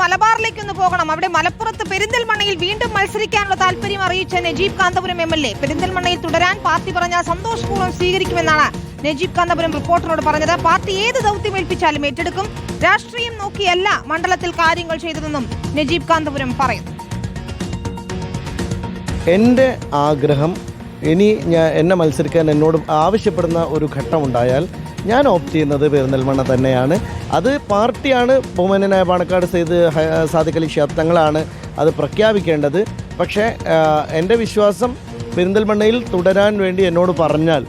മലബാറിലേക്കൊന്ന് പോകണം. അവിടെ മലപ്പുറത്ത് പെരിന്തൽമണ്ണയിൽ വീണ്ടും മത്സരിക്കാനുള്ള താല്പര്യം അറിയിച്ച നജീബ് കാന്തപുരം MLA പെരിന്തൽമണ്ണയിൽ തുടരാൻ പാർട്ടി പറഞ്ഞാൽ സന്തോഷപൂർവ്വം സ്വീകരിക്കുമെന്നാണ് നജീബ് കാന്തപുരം റിപ്പോർട്ടറോട് പറഞ്ഞത്. പാർട്ടി ഏത് ദൗത്യം ഏൽപ്പിച്ചാലും ഏറ്റെടുക്കും. രാഷ്ട്രീയം നോക്കിയല്ല മണ്ഡലത്തിൽ കാര്യങ്ങൾ ചെയ്തതെന്നും നജീബ് കാന്തപുരം പറയുന്നു. എൻ്റെ ആഗ്രഹം ഇനി എന്നെ മത്സരിക്കാൻ എന്നോട് ആവശ്യപ്പെടുന്ന ഒരു ഘട്ടമുണ്ടായാൽ ഞാൻ ഓപ്റ്റ് ചെയ്യുന്നത് പെരിന്തൽമണ്ണ തന്നെയാണ്. അത് പാർട്ടിയാണ്, ബഹുമാന്യനായ പാണക്കാട് സാദിഖ് അലി ശിഹാബ് തങ്ങളാണ് അത് പ്രഖ്യാപിക്കേണ്ടത്. പക്ഷേ എൻ്റെ വിശ്വാസം പെരിന്തൽമണ്ണയിൽ തുടരാൻ വേണ്ടി എന്നോട് പറഞ്ഞാൽ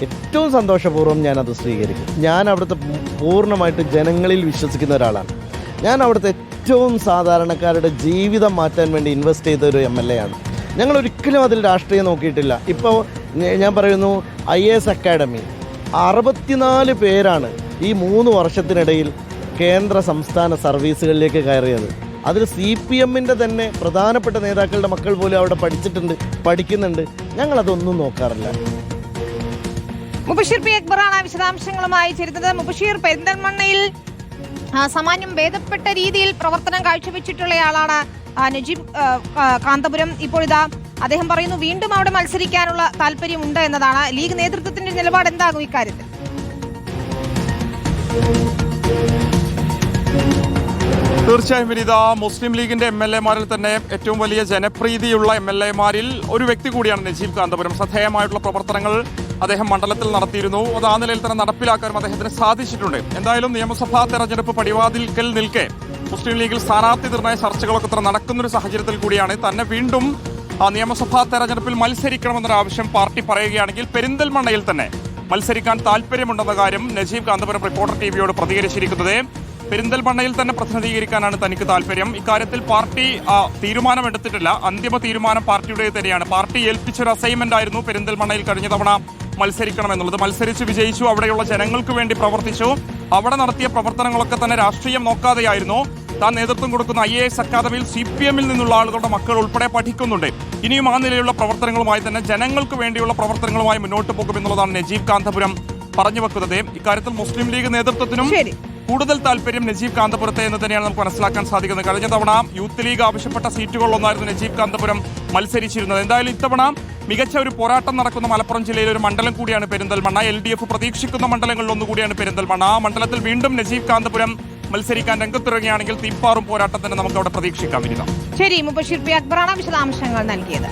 ഏറ്റവും സന്തോഷപൂർവ്വം ഞാനത് സ്വീകരിക്കും. ഞാൻ അവിടുത്തെ പൂർണ്ണമായിട്ട് ജനങ്ങളിൽ വിശ്വസിക്കുന്ന ഒരാളാണ്. ഞാൻ അവിടുത്തെ ഏറ്റവും സാധാരണക്കാരുടെ ജീവിതം മാറ്റാൻ വേണ്ടി ഇൻവെസ്റ്റ് ചെയ്ത ഒരു MLA ആണ്. ഞങ്ങൾ ഒരിക്കലും അതിൽ രാഷ്ട്രീയം നോക്കിയിട്ടില്ല. ഇപ്പോൾ ഞാൻ പറയുന്നു IAS അക്കാഡമി 64 പേരാണ് ഈ 3 വർഷത്തിനിടയിൽ കേന്ദ്ര സംസ്ഥാന സർവീസുകളിലേക്ക് കയറിയത്. അതിൽ CPMൻ്റെ തന്നെ പ്രധാനപ്പെട്ട നേതാക്കളുടെ മക്കൾ പോലും അവിടെ പഠിക്കുന്നുണ്ട്. ഞങ്ങളതൊന്നും നോക്കാറില്ല. മുബഷീർ പി അക്ബറാണ് വിശദാംശങ്ങളുമായി ചേരുന്നത്. മുബഷീർ, പെരിന്തൽമണ്ണയിൽ സാമാന്യം ഭേദപ്പെട്ട രീതിയിൽ പ്രവർത്തനം കാഴ്ചവെച്ചിട്ടുള്ളയാളാണ് നജീബ് കാന്തപുരം. ഇപ്പോഴിതാ അദ്ദേഹം പറയുന്നു വീണ്ടും അവിടെ മത്സരിക്കാനുള്ള താല്പര്യമുണ്ട് എന്നതാണ്. ലീഗ് നേതൃത്വത്തിന്റെ നിലപാട് എന്താകും ഇക്കാര്യത്തിൽ? തീർച്ചയായും വിനീത, മുസ്ലിം ലീഗിന്റെ MLA-മാരിൽ തന്നെ ഏറ്റവും വലിയ ജനപ്രീതിയുള്ള MLA-മാരിൽ ഒരു വ്യക്തി കൂടിയാണ് നജീബ് കാന്തപുരം. ശ്രദ്ധേയമായിട്ടുള്ള പ്രവർത്തനങ്ങൾ അദ്ദേഹം മണ്ഡലത്തിൽ നടത്തിയിരുന്നു. അത് ആ നിലയിൽ തന്നെ നടപ്പിലാക്കാനും അദ്ദേഹത്തിന് സാധിച്ചിട്ടുണ്ട്. എന്തായാലും നിയമസഭാ തെരഞ്ഞെടുപ്പ് പടിവാതിൽക്കൽ നിൽക്കെ മുസ്ലിം ലീഗിൽ സ്ഥാനാർത്ഥി നിർണയ ചർച്ചകളൊക്കെ തന്നെ നടക്കുന്നൊരു സാഹചര്യത്തിൽ കൂടിയാണ് തന്നെ വീണ്ടും നിയമസഭാ തെരഞ്ഞെടുപ്പിൽ മത്സരിക്കണമെന്നൊരു ആവശ്യം പാർട്ടി പറയുകയാണെങ്കിൽ പെരിന്തൽമണ്ണയിൽ തന്നെ മത്സരിക്കാൻ താല്പര്യമുണ്ടെന്ന കാര്യം നജീബ് കാന്തപുരം റിപ്പോർട്ടർ TVയോട് പ്രതികരിച്ചിരിക്കുന്നത്. പെരിന്തൽമണ്ണയിൽ തന്നെ പ്രതിനിധീകരിക്കാനാണ് തനിക്ക് താല്പര്യം. ഇക്കാര്യത്തിൽ പാർട്ടി തീരുമാനമെടുത്തിട്ടില്ല. അന്തിമ തീരുമാനം പാർട്ടിയുടെ തന്നെയാണ്. പാർട്ടി ഏൽപ്പിച്ചൊരു അസൈൻമെന്റ് ആയിരുന്നു പെരിന്തൽമണ്ണയിൽ കഴിഞ്ഞ തവണ മത്സരിക്കണമെന്നുള്ളത്. മത്സരിച്ച് വിജയിച്ചു, അവിടെയുള്ള ജനങ്ങൾക്ക് വേണ്ടി പ്രവർത്തിച്ചു. അവിടെ നടത്തിയ പ്രവർത്തനങ്ങളൊക്കെ തന്നെ രാഷ്ട്രീയം നോക്കാതെയായിരുന്നു. താൻ നേതൃത്വം കൊടുക്കുന്ന IAS അക്കാദമിയിൽ CPMൽ നിന്നുള്ള ആളുകളുടെ മക്കൾ ഉൾപ്പെടെ പഠിക്കുന്നുണ്ട്. ഇനിയും ആ നിലയിലുള്ള പ്രവർത്തനങ്ങളുമായി തന്നെ ജനങ്ങൾക്ക് വേണ്ടിയുള്ള പ്രവർത്തനങ്ങളുമായി മുന്നോട്ട് പോകുമെന്നുള്ളതാണ് നജീബ് കാന്തപുരം പറഞ്ഞു വെക്കുന്നത്. ഇക്കാര്യത്തിൽ മുസ്ലിം ലീഗ് നേതൃത്വത്തിനും കൂടുതൽ താല്പര്യം നജീബ് കാന്തപുരത്തെ എന്ന് തന്നെയാണ് നമുക്ക് മനസ്സിലാക്കാൻ സാധിക്കുന്നത്. കഴിഞ്ഞ തവണ യൂത്ത് ലീഗ് ആവശ്യപ്പെട്ട സീറ്റുകളിലൊന്നായിരുന്നു നജീബ് കാന്തപുരം മത്സരിച്ചിരുന്നത്. എന്തായാലും ഇത്തവണ മികച്ച ഒരു പോരാട്ടം നടക്കുന്ന മലപ്പുറം ജില്ലയിലെ ഒരു മണ്ഡലം കൂടിയാണ് പെരിന്തൽമണ്ണ. LDF പ്രതീക്ഷിക്കുന്ന മണ്ഡലങ്ങളിലൊന്നുകൂടിയാണ് പെരിന്തൽമണ്ണ. ആ മണ്ഡലത്തിൽ വീണ്ടും നജീബ് കാന്തപുരം മത്സരിക്കാൻ രംഗത്തിറങ്ങുകയാണെങ്കിൽ തീപ്പാറും പോരാട്ടം തന്നെ നമുക്ക് അവിടെ പ്രതീക്ഷിക്കാം. ശരി, മുബഷീർ പി അക്ബറാണ് വിശദാംശങ്ങൾ നൽകിയത്.